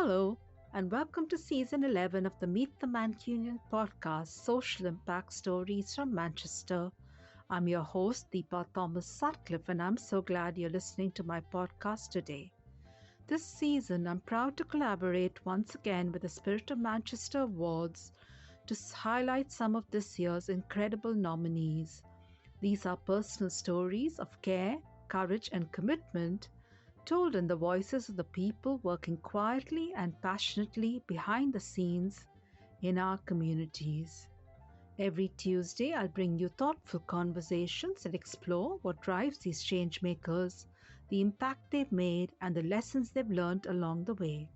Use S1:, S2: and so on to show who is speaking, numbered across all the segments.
S1: Hello, and welcome to season 11 of the Meet the Mancunian podcast, Social Impact Stories from Manchester. I'm your host, Deepa Thomas-Sutcliffe, and I'm so glad you're listening to my podcast today. This season, I'm proud to collaborate once again with the Spirit of Manchester Awards to highlight some of this year's incredible nominees. These are personal stories of care, courage, and commitment told in the voices of the people working quietly and passionately behind the scenes in our communities. Every Tuesday, I'll bring you thoughtful conversations that explore what drives these change makers, the impact they've made, and the lessons they've learned along the way.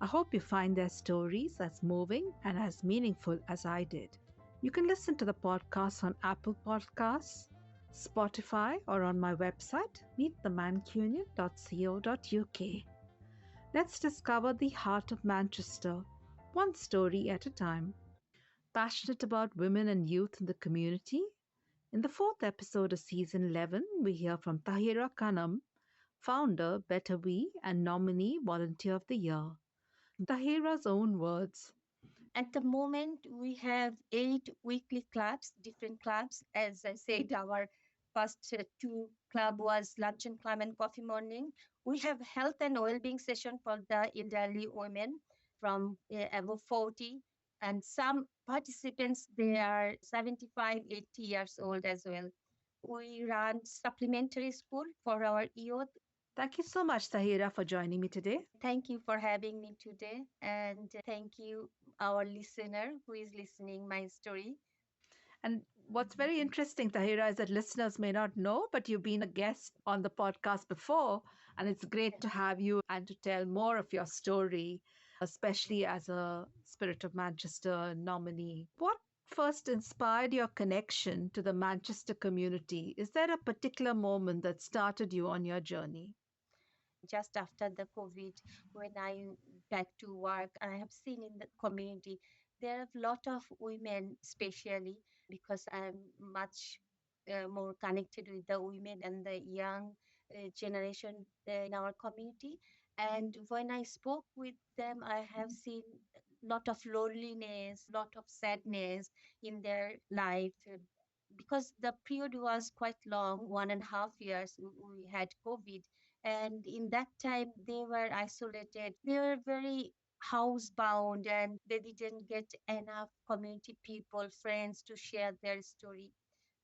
S1: I hope you find their stories as moving and as meaningful as I did. You can listen to the podcast on Apple Podcasts, Spotify, or on my website, meetthemancunian.co.uk. Let's discover the heart of Manchester, one story at a time. Passionate about women and youth in the community? In the fourth episode of season 11, we hear from Tahera Khanam, founder, Better We, and nominee Volunteer of the Year. Tahera's own words.
S2: At the moment, we have 8 weekly clubs, different clubs. As I said, our first two club was luncheon club and coffee morning. We have health and well-being session for the elderly women from above 40, and some participants they are 75, 80 years old as well. We run supplementary school for our youth.
S1: Thank you so much, Tahera, for joining me today.
S2: Thank you for having me today, and thank you, our listener who is listening my story.
S1: And what's very interesting, Tahira, is that listeners may not know, but you've been a guest on the podcast before. And it's great to have you and to tell more of your story, especially as a Spirit of Manchester nominee. What first inspired your connection to the Manchester community? Is there a particular moment that started you on your journey?
S2: Just after the COVID, when I back to work, I have seen in the community there are a lot of women, especially because I'm much more connected with the women and the young generation in our community. And when I spoke with them, I have seen a lot of loneliness, lot of sadness in their life. Because the period was quite long, 1.5 years, we had COVID, and in that time they were isolated, they were very housebound, and they didn't get enough community people, friends to share their story.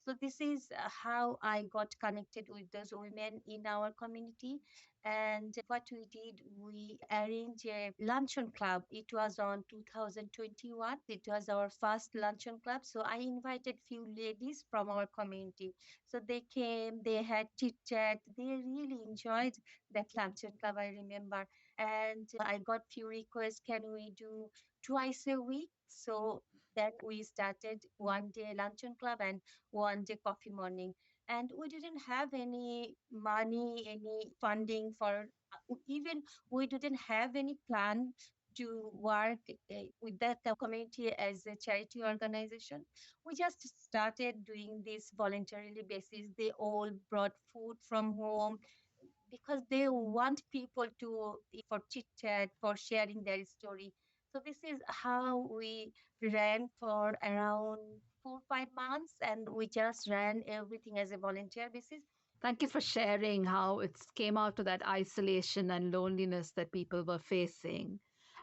S2: So this is how I got connected with those women in our community. And what we did, we arranged a luncheon club. It was on 2021. It was our first luncheon club. So I invited few ladies from our community. So they came, they had chit chat. They really enjoyed that luncheon club, I remember. And I got few requests, can we do twice a week? So then we started one day luncheon club and one day coffee morning. And we didn't have any money, any funding for, even we didn't have any plan to work with that community as a charity organization. We just started doing this voluntarily basis. They all brought food from home because they want people to for chit chat, for sharing their story. So this is how we ran for around 4 5 months, and we just ran everything as a volunteer basis.
S1: Thank you for sharing how it came out of that isolation and loneliness that people were facing,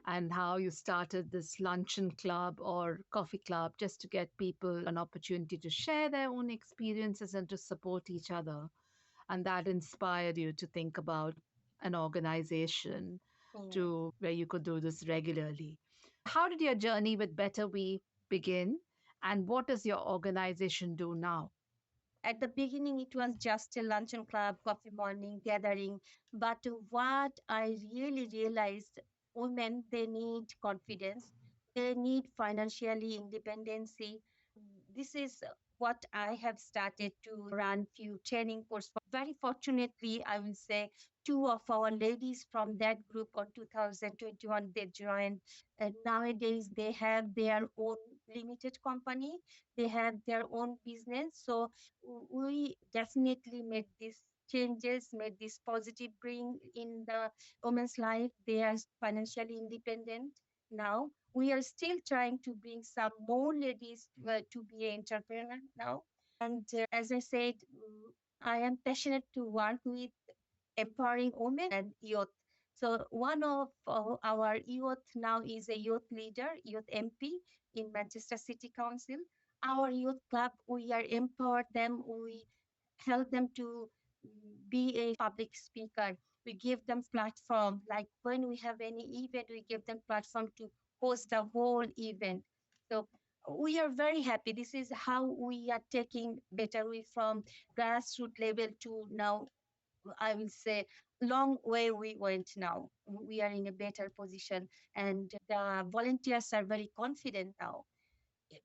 S1: and how you started this luncheon club or coffee club just to get people an opportunity to share their own experiences and to support each other. And that inspired you to think about an organization
S2: Mm.
S1: to where you could do this regularly. How did your journey with Better We begin? And what does your organization do now?
S2: At the beginning, it was just a luncheon club, coffee morning gathering. But what I really realized, women, they need confidence. They need financially independency. This is what I have started to run few training course. Very fortunately, I will say two of our ladies from that group on 2021, they joined. And nowadays, they have their own limited company. They have their own business. So we definitely made this changes, made this positive bring in the women's life. They are financially independent now. We are still trying to bring some more ladies to be an entrepreneur now. And as I said, I am passionate to work with empowering women and youth. So one of our youth now is a youth leader, youth MP in Manchester City Council. Our youth club, we are empowered them. We help them to be a public speaker. We give them platform. Like when we have any event, we give them platform to host the whole event. So we are very happy. This is how we are taking better way from grassroots level to now. I will say long way we went now. We are in a better position, and the volunteers are very confident now.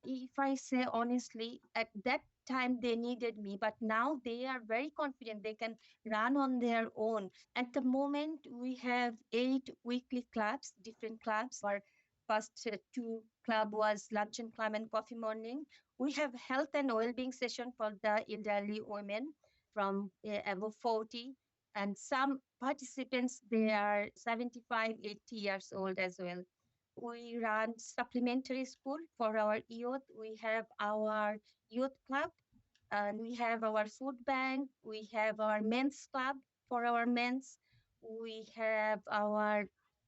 S2: If I say honestly, at that time they needed me, but now they are very confident they can run on their own. At the moment, we have 8 weekly clubs, different clubs. Our first two club was lunch and club and coffee morning. We have health and well-being session for the elderly women from above 40, and some participants they are 75, 80 years old as well. We run supplementary school for our youth. We have our youth club, and we have our food bank. We have our men's club for our men's. We have our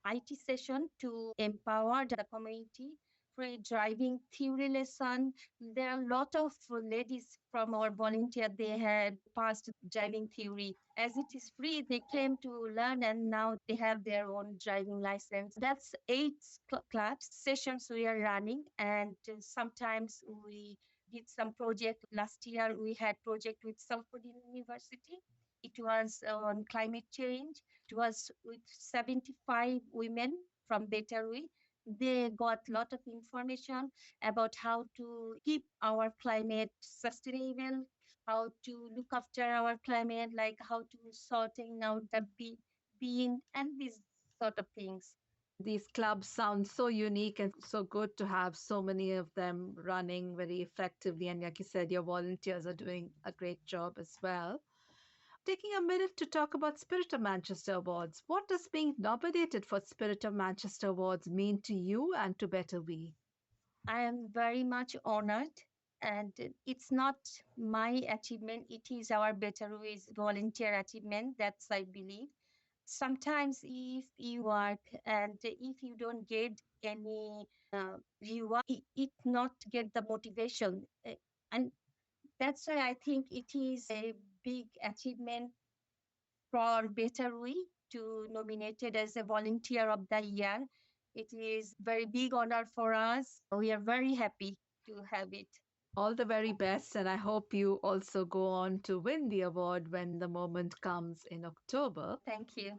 S2: IT session to empower the community. Free driving theory lesson. There are a lot of ladies from our volunteer. They had passed driving theory. As it is free, they came to learn, and now they have their own driving license. That's 8 clubs sessions we are running, and sometimes we did some project. Last year we had project with Salfordine University. It was on climate change. It was with 75 women from Betterway. They got a lot of information about how to keep our climate sustainable, how to look after our climate, like how to sorting out the bean and these sort of things.
S1: These clubs sound so unique and so good to have so many of them running very effectively. And like you said, your volunteers are doing a great job as well. Taking a minute to talk about Spirit of Manchester Awards. What does being nominated for Spirit of Manchester Awards mean to you and to Better We?
S2: I am very much honored, and it's not my achievement, it is our Better Ways volunteer achievement. That's, I believe. Sometimes, if you work and if you don't get any reward, it not get the motivation. And that's why I think it is a big achievement for Better We to nominated as a volunteer of the year. It is very big honor for us. We are very happy to have it.
S1: All the very best, and I hope you also go on to win the award when the moment comes in October.
S2: Thank you.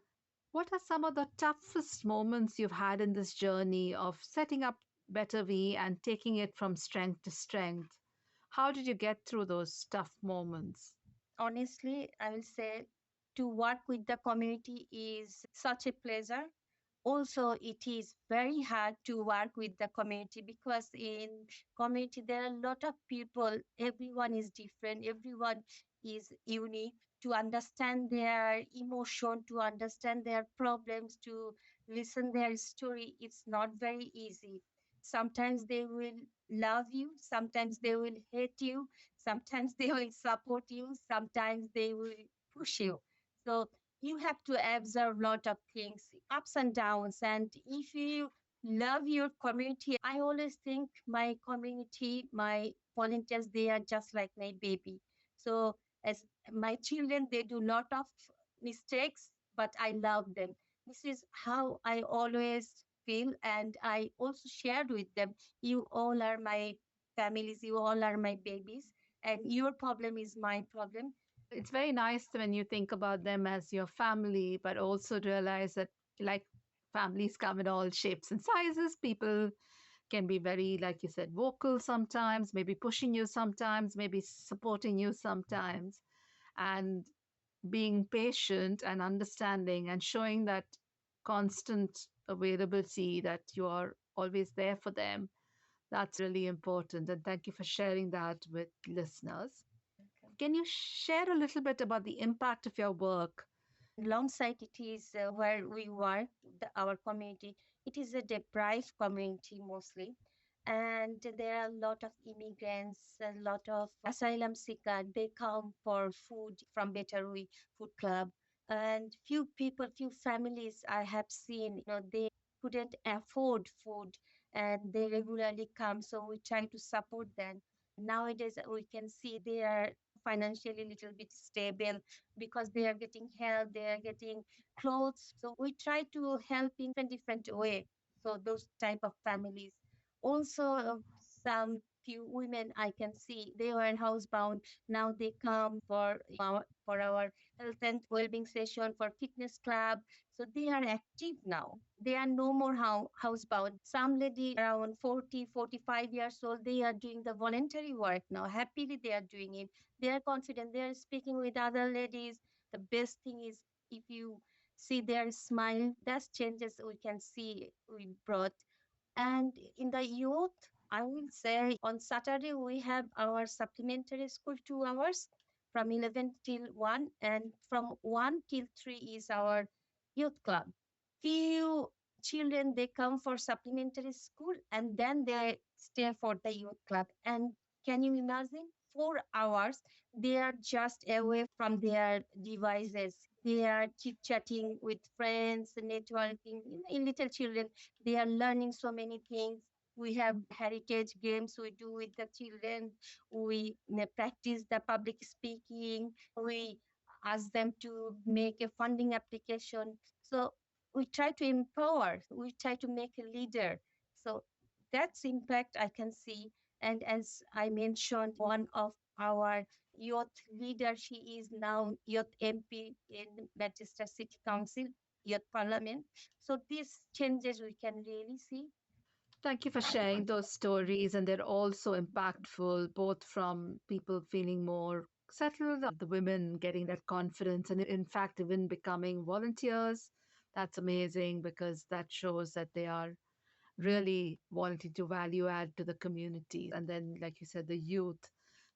S1: What are some of the toughest moments you've had in this journey of setting up Better V and taking it from strength to strength? How did you get through those tough moments?
S2: Honestly, I will say to work with the community is such a pleasure. Also, it is very hard to work with the community because in community there are a lot of people. Everyone is different. Everyone is unique. To understand their emotion, to understand their problems, to listen their story, it's not very easy. Sometimes they will love you. Sometimes they will hate you. Sometimes they will support you. Sometimes they will push you. So you have to observe a lot of things, ups and downs. And if you love your community, I always think my community, my volunteers, they are just like my baby. So as my children, they do a lot of mistakes, but I love them. This is how I always feel. And I also shared with them, you all are my families, you all are my babies, and your problem is my problem.
S1: It's very nice when you think about them as your family, but also realize that, like, families come in all shapes and sizes. People can be very, like you said, vocal sometimes, maybe pushing you sometimes, maybe supporting you sometimes. And being patient and understanding and showing that constant availability that you are always there for them, that's really important. And thank you for sharing that with listeners. Can you share a little bit about the impact of your work?
S2: Longsight, it is where we work, our community. It is a deprived community mostly. And there are a lot of immigrants, a lot of asylum seekers. They come for food from Better We Food Club. And few people, few families I have seen, they couldn't afford food and they regularly come. So we try to support them. Nowadays, we can see they are financially a little bit stable because they are getting help, they are getting clothes. So we try to help in different way. So those type of families. Also, some few women I can see they were housebound. Now they come for our health and well-being session for fitness club. So they are active now. They are no more housebound. Some lady around 40, 45 years old, they are doing the voluntary work now. Happily they are doing it. They are confident. They are speaking with other ladies. The best thing is if you see their smile, that's changes we can see we brought. And in the youth, I will say on Saturday we have our supplementary school 2 hours from 11 till 1, and from 1 till 3 is our youth club. Few children they come for supplementary school and then they stay for the youth club. And can you imagine 4 hours they are just away from their devices. They are chit chatting with friends, networking. In little children, they are learning so many things. We have heritage games we do with the children. We practice the public speaking. We ask them to make a funding application. So we try to empower, we try to make a leader. So that's impact I can see. And as I mentioned, one of our youth leader, she is now youth MP in Manchester City Council, youth parliament. So these changes we can really see.
S1: Thank you for sharing those stories, and they're also impactful, both from people feeling more settled, the women getting that confidence, and in fact, even becoming volunteers. That's amazing because that shows that they are really wanting to value add to the communities. And then, like you said, the youth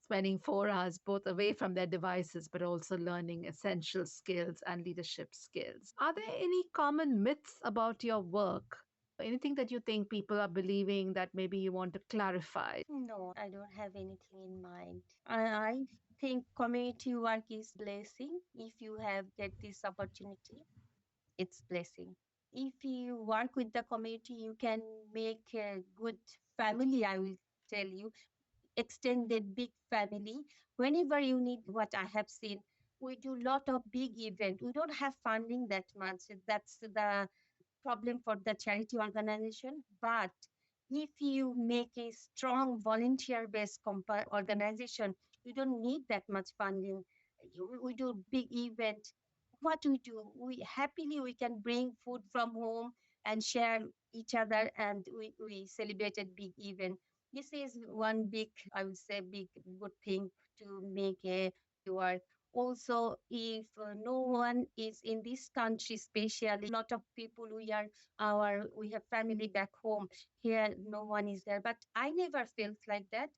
S1: spending 4 hours both away from their devices, but also learning essential skills and leadership skills. Are there any common myths about your work? Anything that you think people are believing that maybe you want to clarify?
S2: No, I don't have anything in mind. I think community work is blessing. If you have get this opportunity, it's blessing. If you work with the community, you can make a good family. I will tell you, extended big family. Whenever you need, what I have seen, we do lot of big event. We don't have funding that much. That's the problem for the charity organization. But if you make a strong volunteer based organization, you don't need that much funding. We do big event. What we do, we happily we can bring food from home and share each other, and we celebrated big event. This is one big, I would say, big good thing to make a work. Also, if no one is in this country, especially lot of people, we have family back home. Here no one is there, but I never felt like that.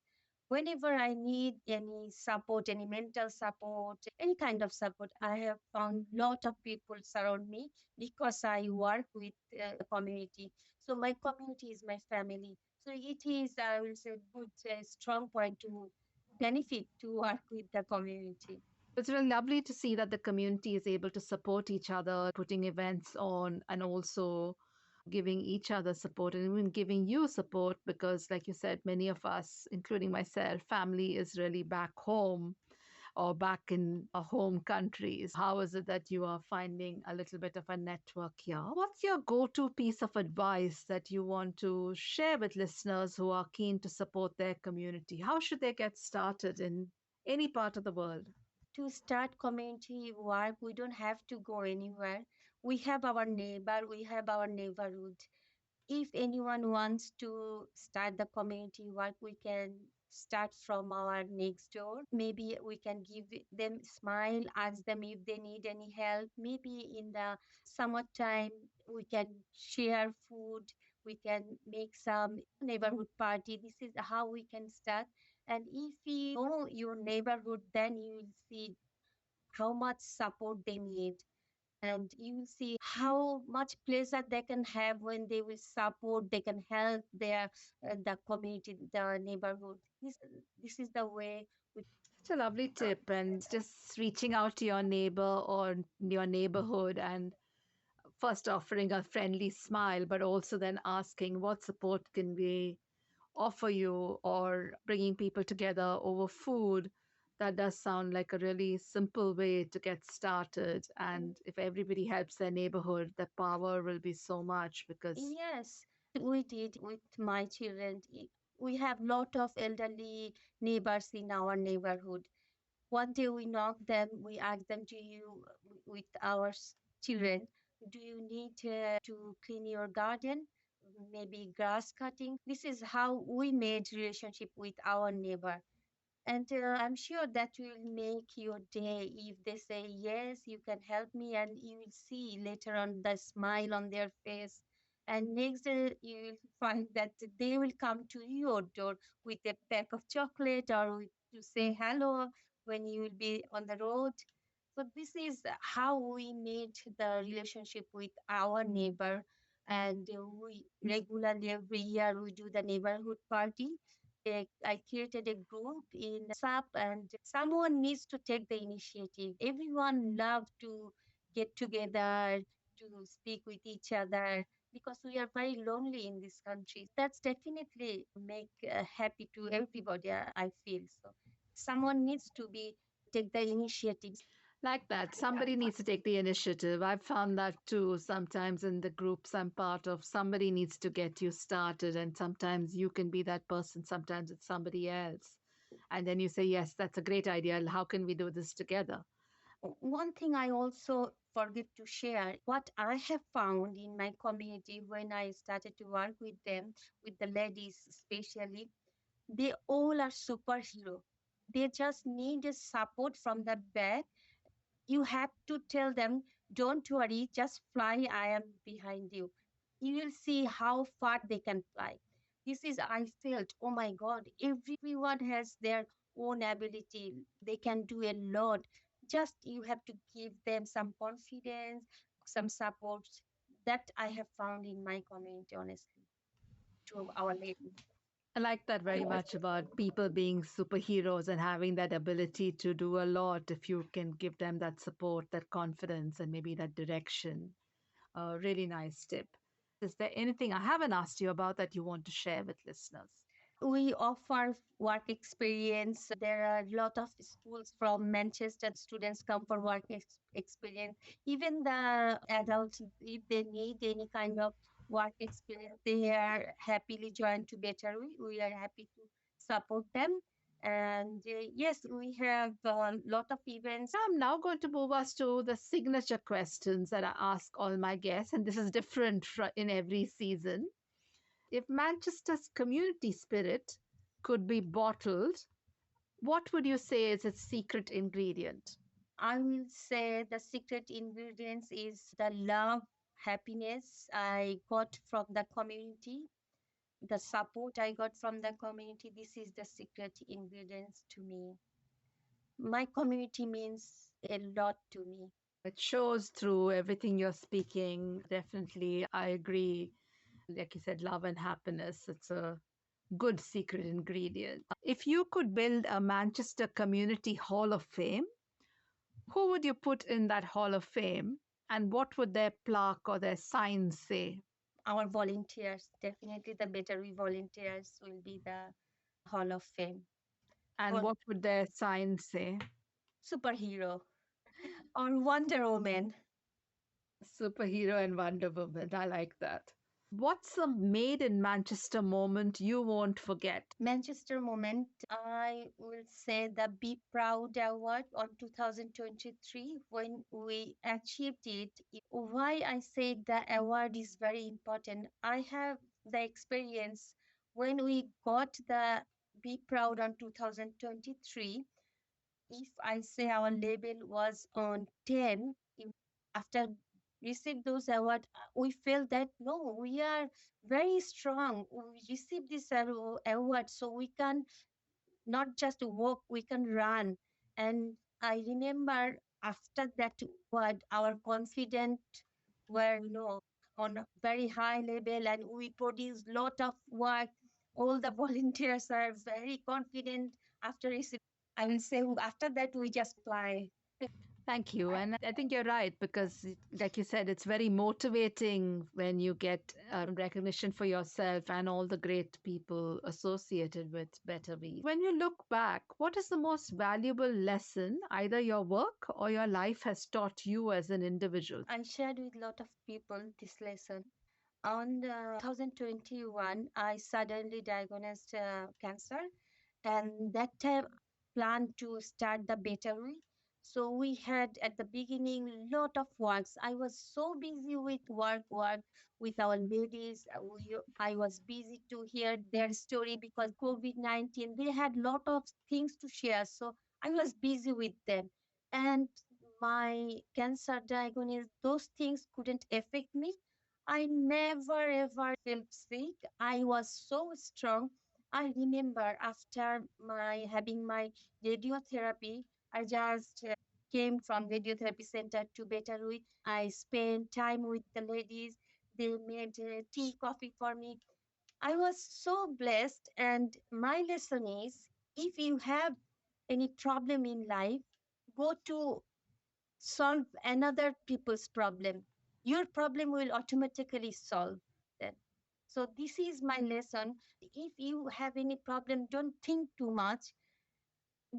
S2: Whenever I need any support, any mental support, any kind of support, I have found lot of people surround me because I work with the community. So my community is my family. So it is, I will say, good, strong point to benefit to work with the community.
S1: It's really lovely to see that the community is able to support each other, putting events on, and also giving each other support and even giving you support because, like you said, many of us, including myself, family is really back home or back in our home countries. How is it that you are finding a little bit of a network here? What's your go to piece of advice that you want to share with listeners who are keen to support their community? How should they get started in any part of the world?
S2: To start community work, we don't have to go anywhere. We have our neighbor, we have our neighborhood. If anyone wants to start the community work, we can start from our next door. Maybe we can give them smile, ask them if they need any help. Maybe in the summertime, we can share food. We can make some neighborhood party. This is how we can start. And if you know your neighborhood, then you will see how much support they need, and you will see how much pleasure they can have when they will support, they can help their the community, the neighborhood. This is the way we.
S1: Such a lovely tip, and just reaching out to your neighbor or your neighborhood and first offering a friendly smile, but also then asking what support can we offer you, or bringing people together over food. That does sound like a really simple way to get started. And if everybody helps their neighborhood, the power will be so much because
S2: Yes, we did with my children. We have lot of elderly neighbors in our neighborhood. One day we knocked them, we asked them, do you, with our children, do you need to clean your garden? Maybe grass cutting. This is how we made relationship with our neighbor. And I'm sure that will make your day if they say, yes, you can help me. And you will see later on the smile on their face. And next day, you will find that they will come to your door with a pack of chocolate or to say hello when you will be on the road. So this is how we made the relationship with our neighbor. And we regularly every year we do the neighborhood party. I created a group in WhatsApp, and someone needs to take the initiative. Everyone loves to get together to speak with each other because we are very lonely in this country. That's definitely make happy to everybody. I feel so. Someone needs to be take the initiative.
S1: like that. Somebody needs to take the initiative. I've found that too. Sometimes in the groups I'm part of, somebody needs to get you started, and sometimes you can be that person, sometimes it's somebody else. And then you say, yes, that's a great idea. How can we do this together?
S2: One thing I also forget to share, what I have found in my community when I started to work with them, with the ladies especially, they all are superhero. They just need a support from the back. You have to tell them, don't worry, just fly, I am behind you. You will see how far they can fly. This is, I felt, oh my God, everyone has their own ability. They can do a lot. Just you have to give them some confidence, some support. That I have found in my community, honestly, to our ladies.
S1: I like that very much about people being superheroes and having that ability to do a lot if you can give them that support, that confidence, and maybe that direction. A really nice tip. Is there anything I haven't asked you about that you want to share with listeners?
S2: We offer work experience. There are a lot of schools from Manchester. Students come for work experience. Even the adults, if they need any kind of work experience, they are happily joined to Better. We are happy to support them. And yes, we have a lot of events.
S1: I'm now going to move us to the signature questions that I ask all my guests, and this is different in every season. If Manchester's community spirit could be bottled, what would you say is its secret ingredient?
S2: I will say the secret ingredients is the love, happiness I got from the community, the support I got from the community. This is the secret ingredients to me. My community means a lot to me.
S1: It shows through everything you're speaking. Definitely, I agree. Like you said, love and happiness. It's a good secret ingredient. If you could build a Manchester Community Hall of Fame, who would you put in that Hall of Fame? And what would their plaque or their sign say?
S2: Our volunteers, definitely the Better We volunteers will be the Hall of Fame.
S1: And
S2: Well,
S1: what would their sign say?
S2: superhero or Wonder Woman.
S1: Superhero and Wonder Woman. I like that. What's a made in Manchester moment you won't forget?
S2: Manchester moment, I will say the Be Proud Award on 2023 when we achieved it. Why I say the award is very important. I have the experience when we got the Be Proud on 2023. If I say our label was on 10, after receive those awards, we felt that no, we are very strong. We received this award, so we can not just walk, we can run. And I remember after that word, our confident were, on a very high level, and we produce lot of work. All the volunteers are very confident after receiving. I will say after that we just apply.
S1: Thank you. And I think you're right because, like you said, it's very motivating when you get recognition for yourself and all the great people associated with Better We. When you look back, what is the most valuable lesson either your work or your life has taught you as an individual?
S2: I shared with a lot of people this lesson. On the 2021, I suddenly diagnosed cancer, and that time planned to start the battery. So we had at the beginning lot of works. I was so busy with work with our ladies. I was busy to hear their story because COVID-19 they had lot of things to share. So I was busy with them, and my cancer diagnosis, those things couldn't affect me. I never ever felt sick. I was so strong. I remember after my having my radiotherapy, I just came from radiotherapy center to Betterui. I spent time with the ladies. They made tea, coffee for me. I was so blessed. And my lesson is, if you have any problem in life, go to solve another people's problem. Your problem will automatically solve that. So this is my lesson. If you have any problem, don't think too much.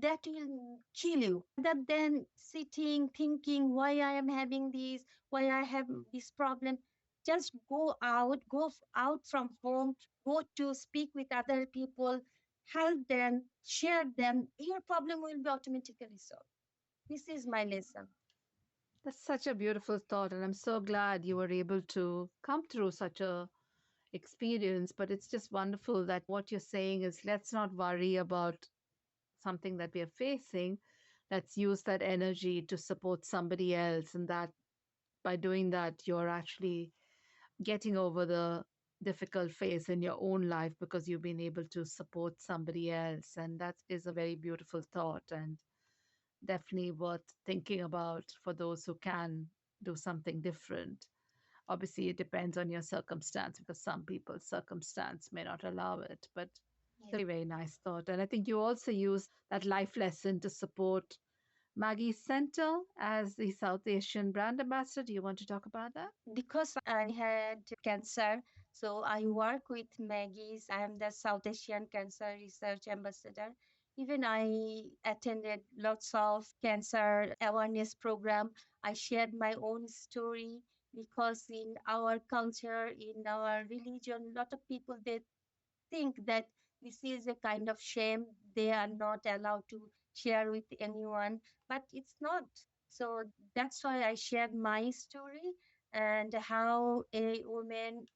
S2: That will kill you. Rather than sitting thinking why I am having this, why I have this problem, just out from home, go to speak with other people, help them, share them. Your problem will be automatically solved. This is my lesson.
S1: That's such a beautiful thought, and I'm so glad you were able to come through such a experience. But it's just wonderful that what you're saying is let's not worry about something that we are facing. Let's use that energy to support somebody else, and that by doing that, you're actually getting over the difficult phase in your own life because you've been able to support somebody else. And that is a very beautiful thought and definitely worth thinking about for those who can do something different. Obviously, it depends on your circumstance because some people's circumstance may not allow it, but it's a
S2: Yes.
S1: very, very nice thought. And I think you also use that life lesson to support Maggie's Center as the South Asian brand ambassador. Do you want to talk about that?
S2: Because I had cancer, so I work with Maggie's. I am the South Asian Cancer Research Ambassador. Even I attended lots of cancer awareness program. I shared my own story because in our culture, in our religion, a lot of people they think that this is a kind of shame. They are not allowed to share with anyone, but it's not. So that's why I shared my story and how a woman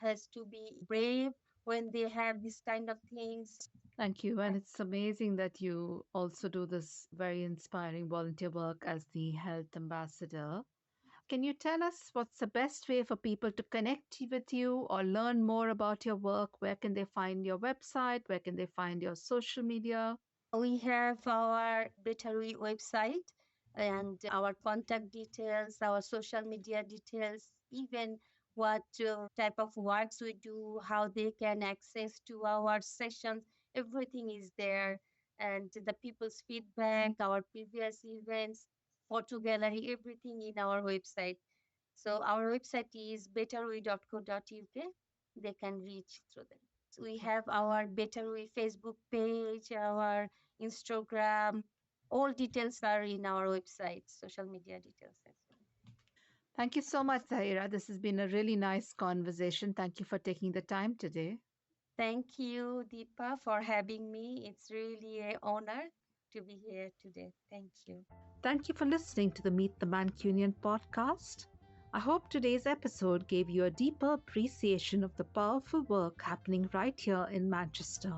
S2: has to be brave when they have this kind of things.
S1: Thank you. And it's amazing that you also do this very inspiring volunteer work as the health ambassador. Can you tell us what's the best way for people to connect with you or learn more about your work? Where can they find your website? Where can they find your social media?
S2: We have our Bettery website and our contact details, our social media details, even what type of works we do, how they can access to our sessions, everything is there. And the people's feedback, our previous events, photo gallery, everything in our website. So our website is betterway.co.uk. They can reach through them. So we have our Betterway Facebook page, our Instagram. All details are in our website, social media details as well.
S1: Thank you so much, Tahira. This has been a really nice conversation. Thank you for taking the time today.
S2: Thank you, Deepa, for having me. It's really an honor to be here today. Thank you.
S1: Thank you for listening to the Meet the Mancunian podcast. I hope today's episode gave you a deeper appreciation of the powerful work happening right here in Manchester.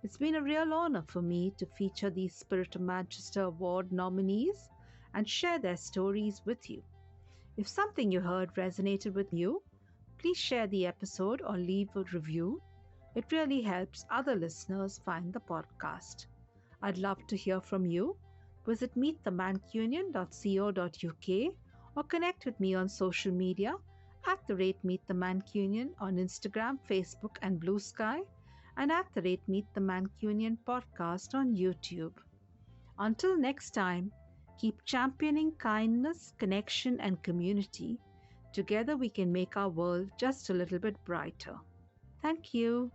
S1: It's been a real honor for me to feature these Spirit of Manchester Award nominees and share their stories with you. If something you heard resonated with you, please share the episode or leave a review. It really helps other listeners find the podcast. I'd love to hear from you. Visit meetthemancunian.co.uk or connect with me on social media at the rate Meet the Mancunian on Instagram, Facebook, and Blue Sky, and at the rate Meet the Mancunian podcast on YouTube. Until next time, keep championing kindness, connection, and community. Together, we can make our world just a little bit brighter. Thank you.